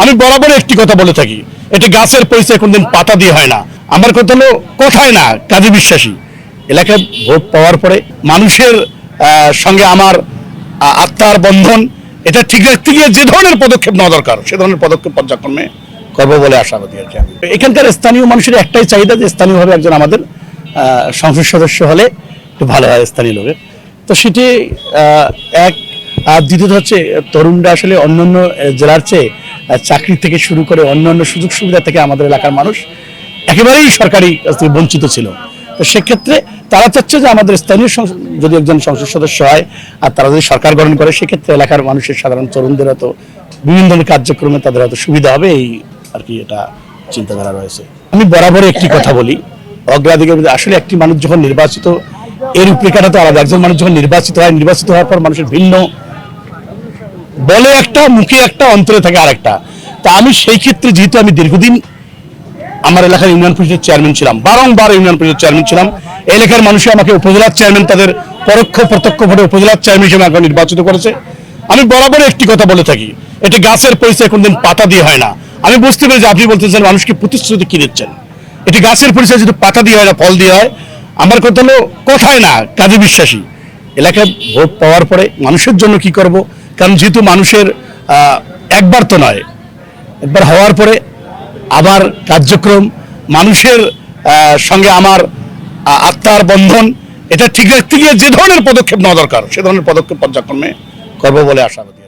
আমি বরাবর একটি কথা বলে থাকি, এটি গাছের পরিচয় কোনদিন পাতা দিয়ে হয় না। আমার কথা হলো কথায় না কাজে বিশ্বাসী। এলাকায় ভোট পাওয়ার পরে মানুষের সঙ্গে আমার আত্মার বন্ধন, এটা ঠিক রাখতে গিয়ে যে ধরনের পদক্ষেপ নেওয়া দরকার সে ধরনের পদক্ষেপ পর্যায়ক্রমে করবো বলে আশাবাদী আর কি। এখানকার স্থানীয় মানুষের একটাই চাহিদা যে স্থানীয়ভাবে একজন আমাদের সংসদ সদস্য হলে একটু ভালো হয় স্থানীয় লোকের। তো সেটি এক। আর দ্বিতীয়ত হচ্ছে তরুণরা আসলে অন্যান্য জেলার চেয়ে চাকরি থেকে শুরু করে অন্যান্য সুযোগ সুবিধা থেকে আমাদের এলাকার মানুষ একেবারেই সরকারি কাছ থেকে বঞ্চিত ছিল। তো সেক্ষেত্রে তারা চাচ্ছে যে আমাদের স্থানীয় যদি একজন সংসদ সদস্য হয় আর তারা যদি সরকার গঠন করে, সেক্ষেত্রে এলাকার মানুষের সাধারণ তরুণদের হয়তো বিভিন্ন ধরনের কার্যক্রমে তাদের হয়তো সুবিধা হবে, এই আর কি এটা চিন্তাধারা রয়েছে। আমি বরাবর একটি কথা বলি, অগ্রাধিকার আসলে একটি মানুষ যখন নির্বাচিত, এর উপরেখাটা তো আলাদা। একজন মানুষ যখন নির্বাচিত হয়, নির্বাচিত হওয়ার পর মানুষের ভিন্ন বলে একটা, মুখে একটা, অন্তরে থাকে আরেকটা। তা আমি সেই ক্ষেত্রে যেহেতু আমি দীর্ঘদিন আমার এলাকার ইউনিয়ন পরিষদের চেয়ারম্যান ছিলাম, বারংবার ইউনিয়ন পরিষদের চেয়ারম্যান ছিলাম, এলাকার মানুষ আমাকে উপজেলার চেয়ারম্যান, তাদের পরোক্ষ প্রত্যক্ষ ভোটে উপজেলার চেয়ারম্যান হিসেবে আমাকে নির্বাচিত করেছে। আমি বরাবর একটি কথা বলে থাকি, এটি গাছের পরিচয় কোনদিন পাতা দিয়ে হয় না। আমি বুঝতে পেরেছি আপনি বলতেছেন মানুষকে প্রতিশ্রুতি কি দিচ্ছেন, এটি গাছের পরিচয় যদি পাতা দিয়ে হয় না, ফল দিয়ে হয়। আমার কথা হলো কথায় না কাজে বিশ্বাসী। এলাকায় ভোট পাওয়ার পরে মানুষের জন্য কি করব, কারণ যেহেতু মানুষের একবার তো নয়, একবার হওয়ার পরে আবার কার্যক্রম, মানুষের সঙ্গে আমার আত্মার বন্ধন, এটা ঠিক রাখতে গিয়ে যে ধরনের পদক্ষেপ নেওয়া দরকার সে ধরনের পদক্ষেপ পর্যায়ক্রমে করবো বলে আশাবাদী।